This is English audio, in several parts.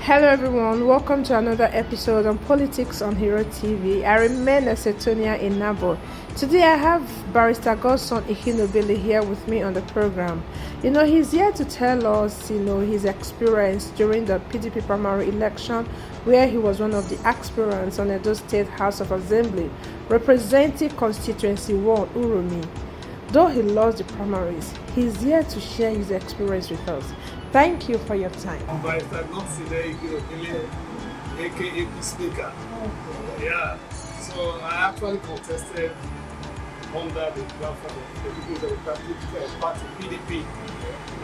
Hello everyone, welcome to another episode on Politics on Hero TV. I remain Setonia in Nabo. Today I have Barrister Godson Ikhinobele here with me on the program. He's here to tell us, his experience during the PDP primary election where he was one of the aspirants on Edo State House of Assembly representing constituency 1 Uromi. Though he lost the primaries, he's here to share his experience with us. Thank you for your time. I'm Barrister Godson Ikhinobele, aka Peacemaker. Yeah, so I actually contested under the platform of the People's Democratic Party, PDP,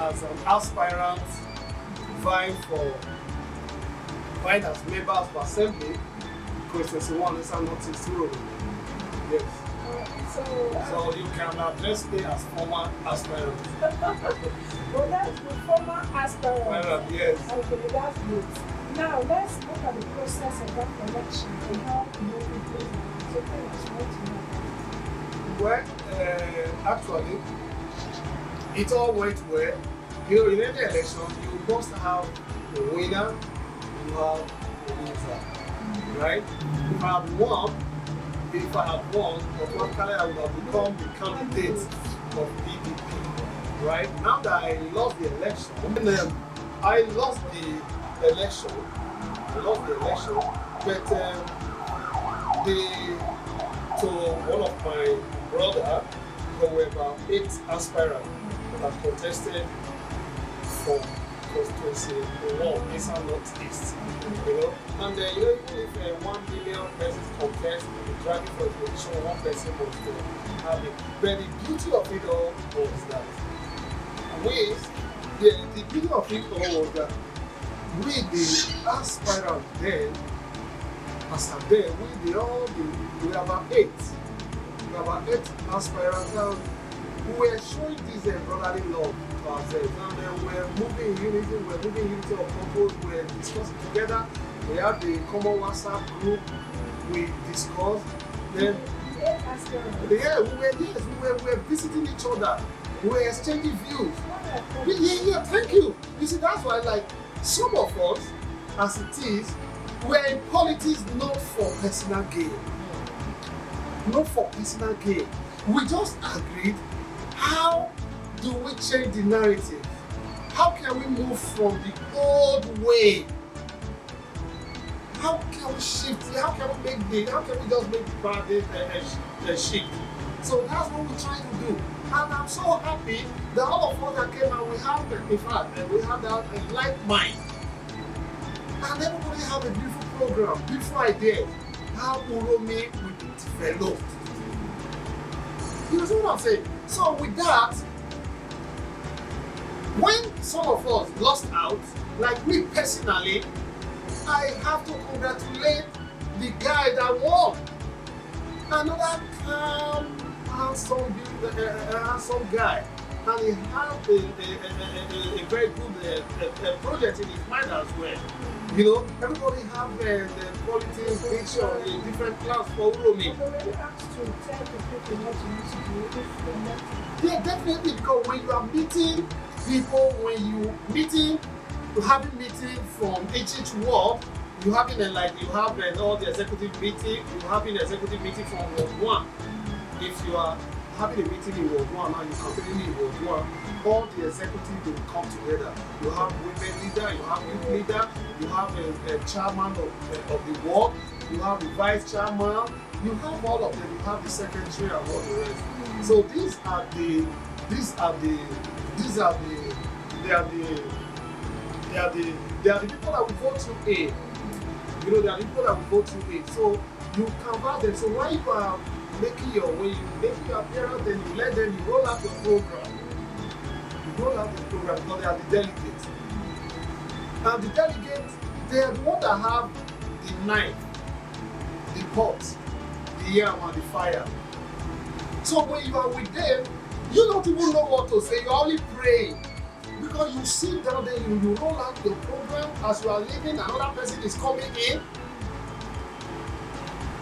as an aspirant vying as member of assembly, constituency 1 Eastern Northeast Uromi. Yes. So you can address me as former aspirant. Well, that's good. Former aspirant. Yes. Okay, that's good. Now, let's look at the process of that election and how you know it goes. So tell us what you know. Well, actually, it all went well. In any election, you must have a winner, you have a loser, right? If I had won, automatically I would have become the candidate of PDP, right? Now that I lost the election, but to one of my brother, there were about 8 aspirants that have contested for constituency 1 Eastern Northeast, and even if 1 million persons contest, dragging for a position, 1 person was to have it. But the beauty of it all was that the beauty of it all was that we, the aspirants then, as of then, we were about 8. We were about 8 aspirants, and we were showing this brotherly love to ourselves, and we were moving in unity of purpose, we were discussing together. We had the common WhatsApp group, we discussed. Then, we were visiting each other, we were exchanging views. Yeah, thank you. You see, that's why, like, some of us, as it is, we're in politics not for personal gain. Not for personal gain. We just agreed, how do we change the narrative? How can we move from the old way? How can we shift? How can we just make the bad shift? So that's what we're trying to do. And I'm so happy that all of us that came out, we have that like mind. And everybody have a beautiful program, beautiful ideas, how Uromi will be developed. You know what I'm saying? So with that, when some of us lost out, like me personally, I have to congratulate the guy that won. Another calm, handsome guy, and he had a very good project in his mind as well. Everybody have the politics picture in different class for Uromi. Yeah, definitely, because when you are meeting people, having meeting from each ward, you have all the executive meeting, you having the executive meeting from Ward 1. If you are having a meeting in Ward 1 and you're campaigning in Ward 1, all the executive will come together. You have women leader, you have youth leader, you have a chairman of the ward, you have the vice chairman, you have all of them, you have the secretary and all the rest. So they are the people that will vote you in. They are the people that will vote you in. So you convert them. So when you are making your appearance, then you let them, you roll out your program. You roll out the program because they are the delegates. And the delegates, they are the ones that have the knife, the pot, the yam and the fire. So when you are with them, you don't even know what to say, you're only praying. Because you sit down there, you roll out the program as you are leaving, another person is coming in.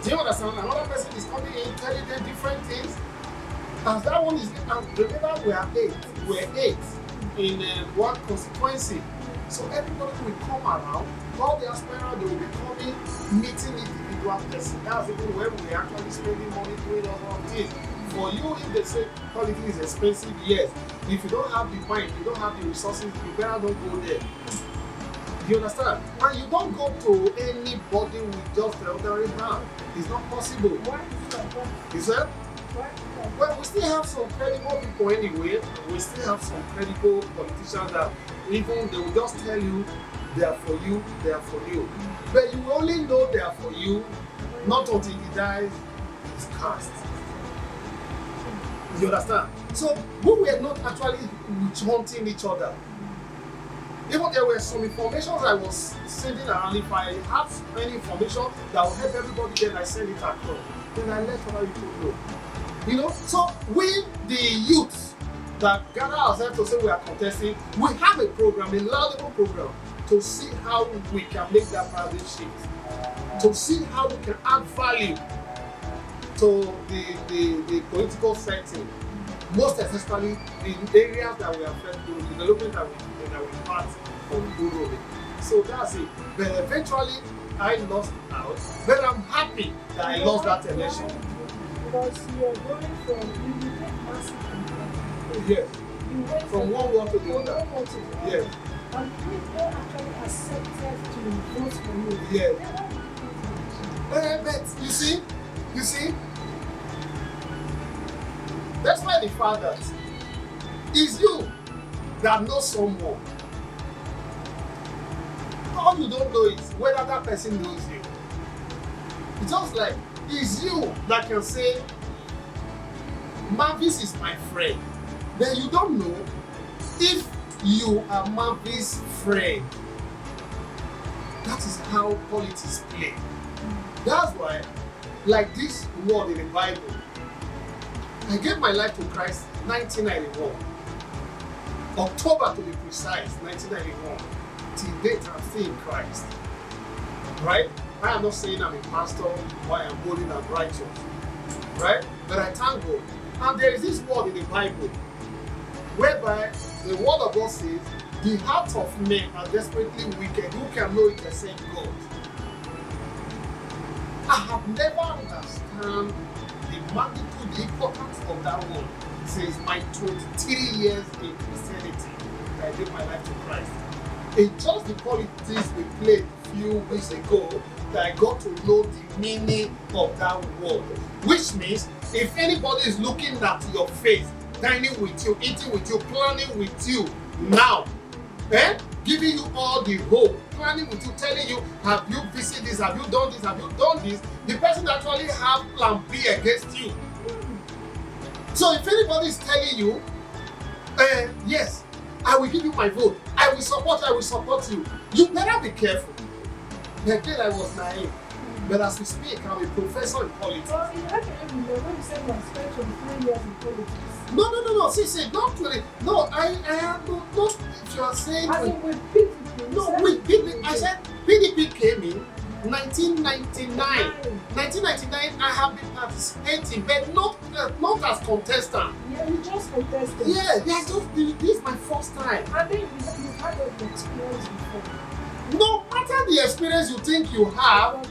Do you understand? Another person is coming in, telling them different things. As that one is, and remember we are 8 in one constituency. So everybody will come around, all the aspirants, they will be coming, meeting individual person. That's even when we actually spending money doing all of things. For you, if they say quality is expensive, yes. If you don't have the mind, you don't have the resources, you better don't go there. You understand? And you don't go to anybody with just the ordinary hand. It's not possible. Why is that? You said? Why is that? Well, we still have some credible people anyway. We still have some credible politicians that even they will just tell you they are for you, they are for you. But you only know they are for you not until he dies, is cast. You understand? So we were not actually witch-hunting each other. Even there were some informations I was sending around. If I have any information that will help everybody, then I send it across. Then I let other people know. You know, so we, the youth that gather ourselves to say we are contesting, we have a program, a laudable program, to see how we can make that paradigm shift, to see how we can add value to the political setting, most especially in areas that we are affected, the development that we part from Uromi. So that's it. But eventually, I lost out. But I'm happy that I lost that election. Because you're going from, you take massive impact. Yes. You went From one ward to the from other. one ward to the other. Yes. And people actually accepted to vote for you. Yes. But you see, that's why the fact that it's you that knows someone. All you don't know is whether that person knows you. It's just like it's you that can say, Mavis is my friend. Then you don't know if you are Mavis' friend. That is how politics play. That's why, like this word in the Bible, I gave my life to Christ 1991. October to be precise, 1991. Till date, I'm still in Christ. Right? I am not saying I'm a pastor or I am holy and righteous. Right? But I thank God. And there is this word in the Bible whereby the word of God says, the hearts of men are desperately wicked. Who can know it except God? I have never understood the magnitude, the importance of that word since my 23 years in Christianity. I gave my life to Christ. It's just the politics we played a few weeks ago that I got to know the meaning of that word. Which means if anybody is looking at your face, dining with you, eating with you, planning with you now, giving you all the hope, planning with you, telling you, have you visited this, have you done this, have you done this, the person actually have plan B against you. So if anybody is telling you, yes, I will give you my vote, I will support you, you better be careful. Again, I was naive. But as we speak, I'm a professor in politics. Well, in that time, when you said you have spent 23 years in politics. No. See, not really. No, I have not. If you are saying. As in with PDP. No, with PDP. I said PDP came in 1999. 1999, I have been participating, but not as contestant. Yeah, you just contested. Yeah, this is my first time. And then you've had the experience before. No matter the experience you think you have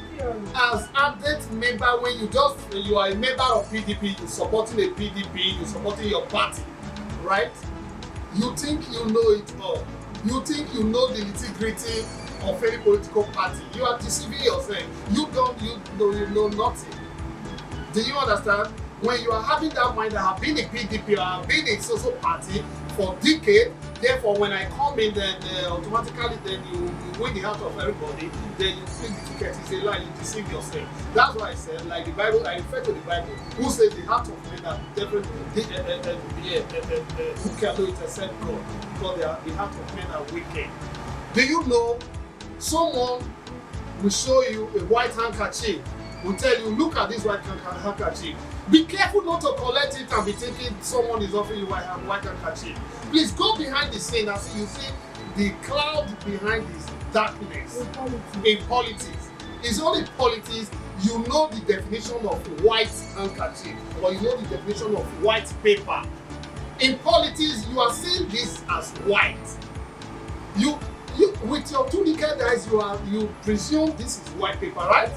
as ADET member, when you are a member of PDP, you're supporting a PDP, you're supporting your party, right? You think you know it all. You think you know the nitty-gritty of any political party. You are deceiving yourself. You know nothing. Do you understand? When you are having that mind that have been a PDP or have been a social party for decades, therefore when I come in, then automatically then you win the heart of everybody, then you feel the ticket is a lie, you deceive yourself. That's why I said, like the Bible, I refer to the Bible, who says the heart of men are definitely who can know it except God, because the heart of men are wicked. Do you know someone will show you a white handkerchief, will tell you, look at this white handkerchief. Be careful not to collect it and be thinking someone is offering you white handkerchief. Please go behind the scene and see, you see the cloud behind this darkness. In politics. It's only politics you know the definition of white handkerchief, or you know the definition of white paper. In politics, you are seeing this as white. You with your two naked eyes, you presume this is white paper, right?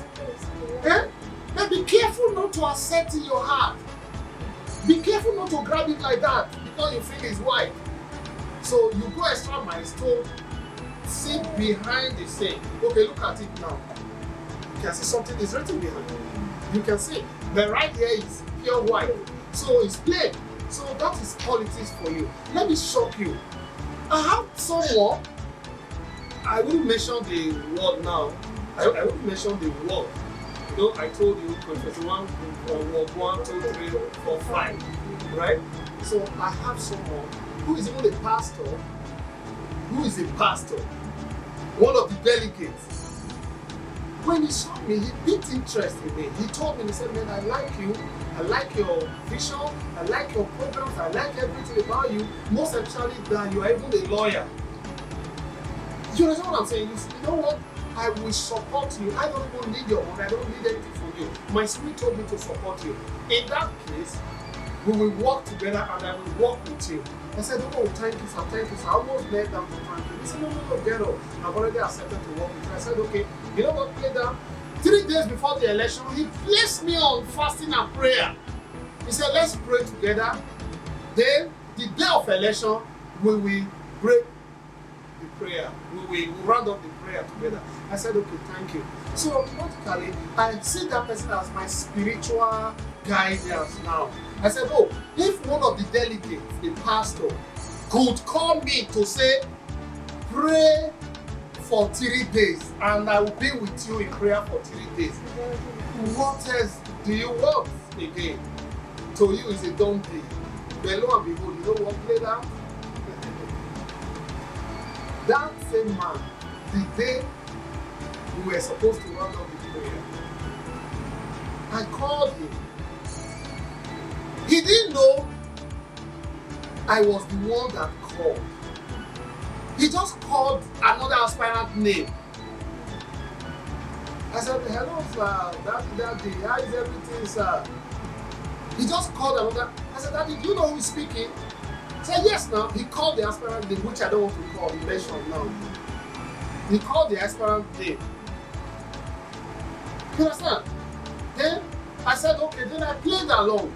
Eh? Then be careful not to accept in your heart. Be careful not to grab it like that because you feel it's white. So you go extra miles to sit behind the scene. Okay, look at it now. You can see something is written behind. You can see. But right here is pure white. So it's plain. So that is politics for you. Let me shock you. I have someone, I wouldn't mention the word now. I wouldn't mention the word. You know, I told you, Confession 1, word 1, 2, 3, 4, 5. Right? So I have someone who is even a pastor, one of the delegates. When he saw me, he piqued interest in me. He told me, he said, man, I like you. I like your vision. I like your programs. I like everything about you. Most especially that you are even a lawyer. You understand what I'm saying? You know what? I will support you. I don't even need your money. I don't need anything from you. My spirit told me to support you. In that case, we will work together and I will work with you. I said, oh, thank you, sir, thank you, sir. I almost knelt down to thank you. He said, no, get up. I've already accepted to work with you. I said, okay, you know what, play down. 3 days before the election, he placed me on fasting and prayer. He said, let's pray together. Then, the day of election, we will break the prayer. We will round up the prayer together. I said, okay, thank you. So, automatically, I see that person as my spiritual guidance now. I said, oh, if one of the delegates, the pastor, could call me to say, pray for 3 days and I will be with you in prayer for 3 days. What else do you want again? To you is a donkey. But lo and behold, you know what played out? That same man, the day we were supposed to run up the prayer, I called him. He didn't know I was the one that called. He just called another aspirant name. I said, hello, sir, daddy, how is everything, sir? He just called another. I said, daddy, do you know who is speaking? He said, yes, now. He called the aspirant name, which I don't want to call. He mentioned now. He called the aspirant name. You understand? Then I said, okay, then I played along.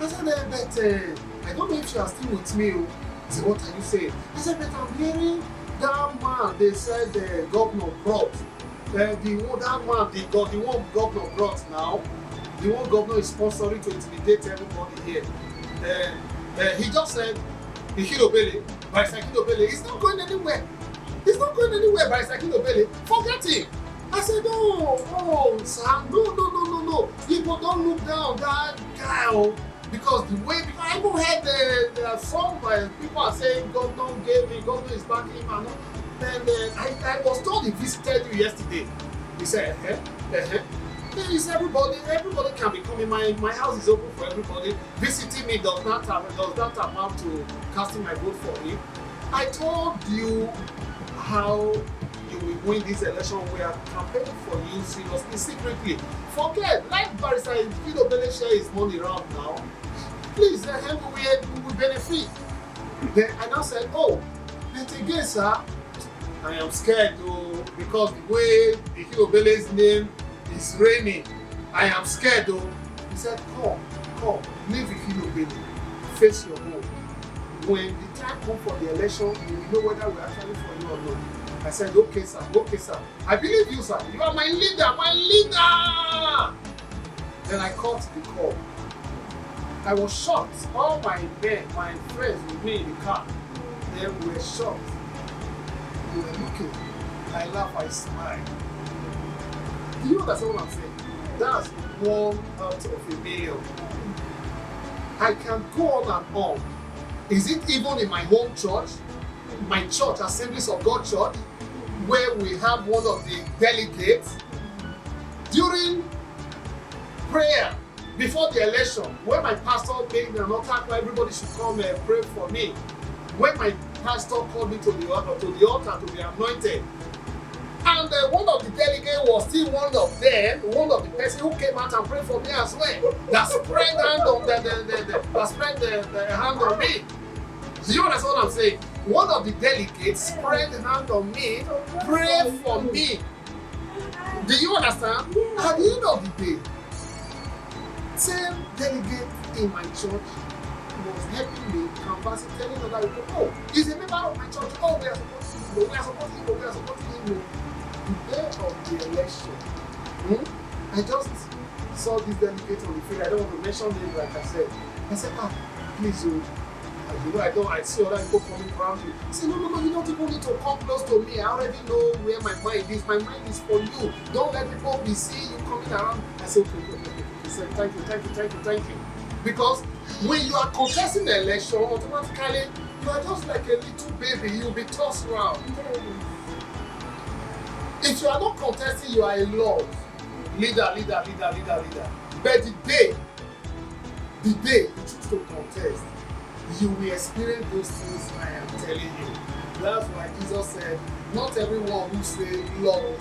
I said, but I don't know if you are still with me. He said, what are you saying? I said, but I'm hearing that man, they said the governor brought. That one governor brought now, the one governor is sponsoring to intimidate everybody here. He just said, Ikhinobele, Barrister Ikhinobele, he's not going anywhere. He's not going anywhere, Barrister Ikhinobele. Forget him. I said, no, Sam, no. People don't look down that guy. Because I even heard there are some people are saying governor gave me, governor is backing him and all. And I was told he visited you yesterday. He said, Then he said, everybody can be coming. My house is open for everybody. Visiting me does not amount to casting my vote for him. I told you how you will win this election. We are campaigning for you seriously, secretly. Forget, like Barrister Ikhinobele share his money around now. Please, we will benefit. Then I now said, oh, but again, sir, I am scared though, because the way Ikhinobele's name is reigning, I am scared though. He said, come, leave Ikhinobele, face your home. When the time comes for the election, you will know whether we are actually for you or not. I said, okay, sir. I believe you, sir. You are my leader. Then I caught the call. I was shocked. All my men, my friends with me in the car, they were shocked. They were looking. I laugh, I smile. Do you understand what I'm saying? That's 1 out of a million. I can go on and on. Is it even in my home church, my church, Assemblies of God Church, where we have one of the delegates during prayer before the election, when my pastor made an altar call, everybody should come and pray for me. When my pastor called me to the altar to be anointed, and one of the delegates was still one of the person who came out and prayed for me as well. That spread the hand on the hand on me. Do you understand what I'm saying? one of the delegates spread the hand on me, pray for me. Do you understand? At the end of the day, same delegate in my church was helping me, canvassing, telling other people, oh, he's a member of my church. Oh, we are supporting him. We are supporting him. We are supporting him. The day of the election, I just saw this delegate on the field. I don't want to mention names, like I said. I said, please, I see other people coming around me. I said, no, you don't even need to come close to me. I already know where my mind is. My mind is for you. Don't let people be seeing you coming around. I said, okay. He said, thank you. Because when you are contesting the election, automatically, you are just like a little baby. You'll be tossed around. If you are not contesting, you are a lord. Leader. But the day you choose to contest, you will experience those things I am telling you. That's why Jesus said, not everyone who say Lord.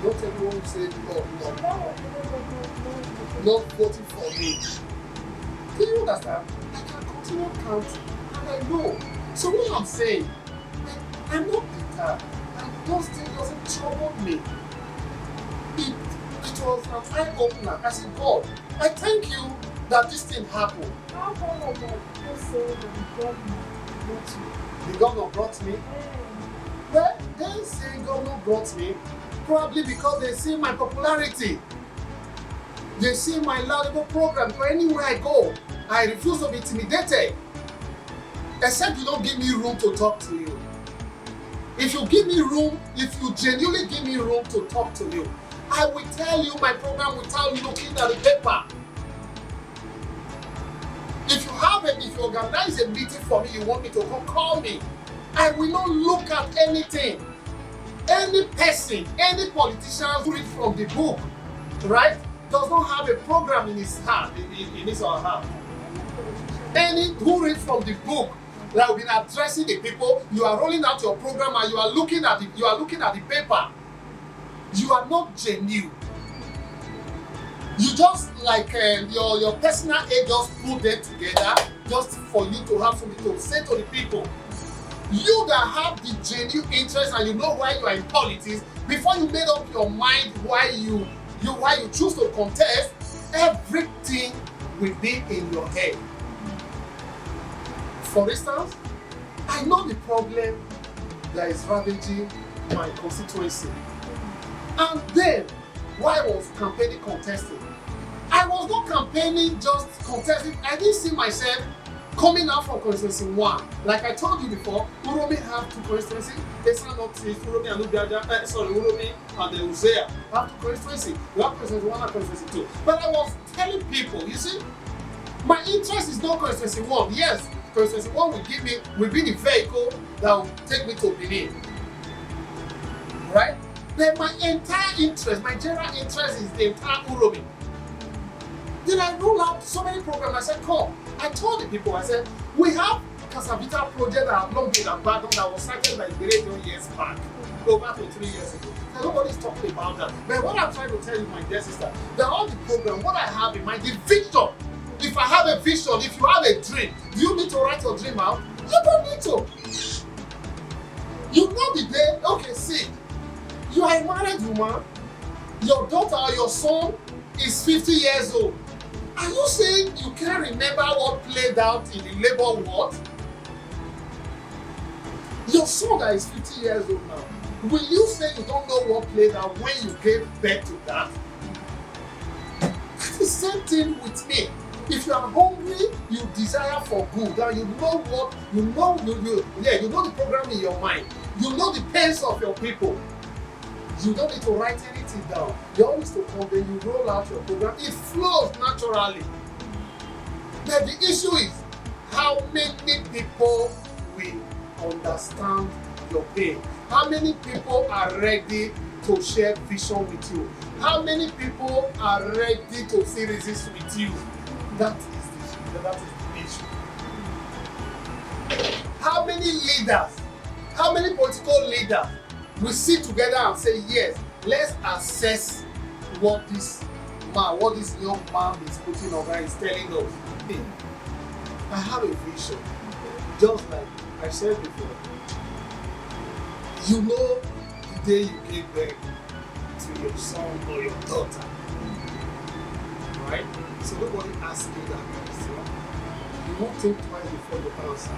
Not everyone who say Lord. Not voting for me. Can you understand? I can continue counting, and I know. So what I'm saying, I'm not bitter. Those things doesn't trouble me. It was an eye-opener. I said, God, I thank you that this thing happened. How come about people say that the governor brought you? The governor brought me? Well, they say governor brought me probably because they see my popularity. They see my laudable program. So anywhere I go, I refuse to be intimidated. Except you don't give me room to talk to you. If you give me room, if you genuinely give me room to talk to you, I will tell you my program without looking at the paper. If you organize a meeting for me, you want me to come, call me. I will not look at anything. Any person, any politician who reads from the book, right, does not have a program in his heart, in his or her heart. Any who reads from the book, that will be addressing the people, you are rolling out your program and you are looking at the paper. You are not genuine. You just like your personal aid just put them together just for you to have something to say to the people. You that have the genuine interest and you know why you are in politics, before you made up your mind why you choose to contest, everything will be in your head. For instance, I know the problem that is ravaging my constituency. And then, while I was campaigning, contesting, I was not campaigning, just contesting. I didn't see myself coming out from constituency 1. Like I told you before, Uromi have 2 constituencies. Esa Northeast, Uromi and Uromi and the Uzea have 2 constituencies. We have constituency 1 and constituency 2. But I was telling people, you see, my interest is not constituency 1. Yes, constituency 1 will be the vehicle that will take me to Benin. Right? Then my entire interest, my general interest is the entire Uromi. Then I roll out so many programs. I said, come. I told the people, I said, we have Casavita project that have long been abandoned that was started by the radio years back, over 23 years ago. And nobody's talking about that. But what I'm trying to tell you, my dear sister, that all the program, what I have in mind, the vision. If I have a vision, if you have a dream, do you need to write your dream out? You don't need to. You know the day, okay, see, you are a married woman, your daughter or your son is 50 years old. Are you saying you can't remember what played out in the labor ward? Your son that is 50 years old now, will you say you don't know what played out when you gave birth to that? It's the same thing with me. If you are hungry, you desire for good, and you know what, you know the program in your mind. You know the pains of your people. You don't need to write anything down. You always to come, then you roll out your program. It flows naturally. But the issue is, how many people will understand your pain? How many people are ready to share vision with you? How many people are ready to see resist with you? That is the issue. How many leaders, how many political leaders will sit together and say, yes, let's assess what this young man is putting over is telling us. I have a vision. Just like I said before, you know the day you gave birth to your son or your daughter, right? So nobody asks you that question. You won't think twice before you answer.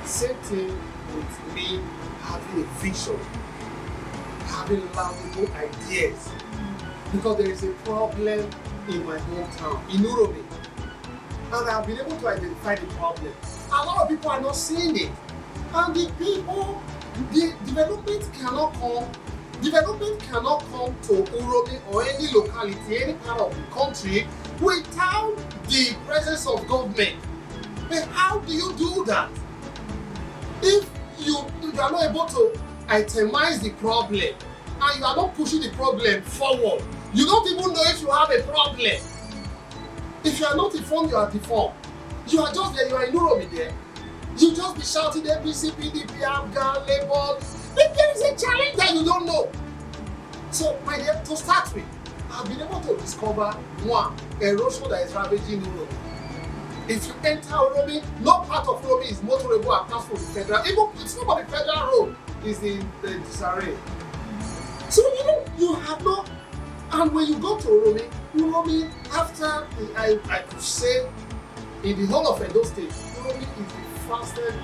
Same thing with me having a vision, having laudable ideas. Because there is a problem in my hometown, in Uromi. And I've been able to identify the problem. A lot of people are not seeing it. And the people, the development cannot come to Uromi or any locality, any part of the country without the presence of government. But how do you do that? If you are not able to itemize the problem and you are not pushing the problem forward, you don't even know if you have a problem. If you are not informed, you are deformed. You are just there, you are in Uromi there. You just be shouting APC, PDP, Afghan, Labour. If there is a challenge that you don't know. So, my dear, to start with, I've been able to discover one, erosion that is ravaging Uromi. If you enter Uromi, no part of Uromi is motorable apart from the federal. Even it's not the federal road is in the disarray. So you have no. And when you go to Uromi, after I could say in the whole of Edo State, Uromi is the fastest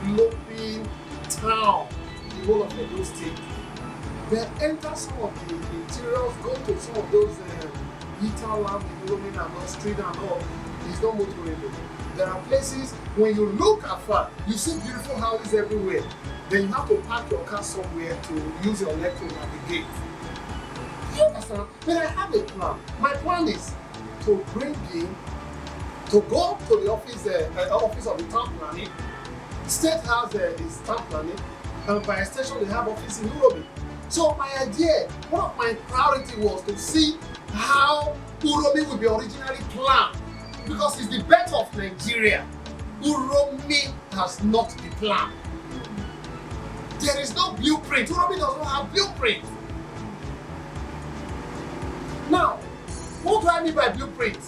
developing town in the whole of Edo State. Then enter some of the interiors, go to some of those retail land in Uromi and all street and all. It's not motorable. There are places when you look afar, you see beautiful houses everywhere. Then you have to park your car somewhere to use your leg to navigate. You understand? But I have a plan. My plan is to bring in, to go to the office of the town planning. State has its town planning, and by extension they have office in Uromi. So my idea, one of my priority was to see how Uromi will be originally planned. Because it's the best of Nigeria. Uromi has not been planned. There is no blueprint. Uromi does not have blueprint. Now, what do I mean by blueprint?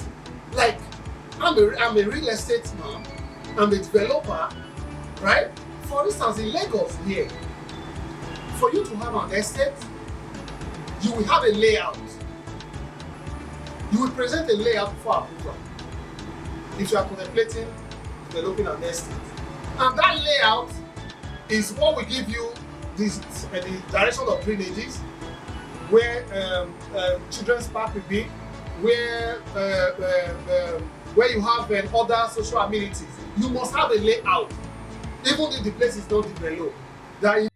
Like, I'm a real estate man, I'm a developer, right? For instance, in Lagos here, for you to have an estate, you will have a layout. You will present a layout for approval. If you are contemplating developing an estate. And that layout is what will give you this, the direction of drainages, where children's park will be, where you have other social amenities. You must have a layout, even if the place is not developed. That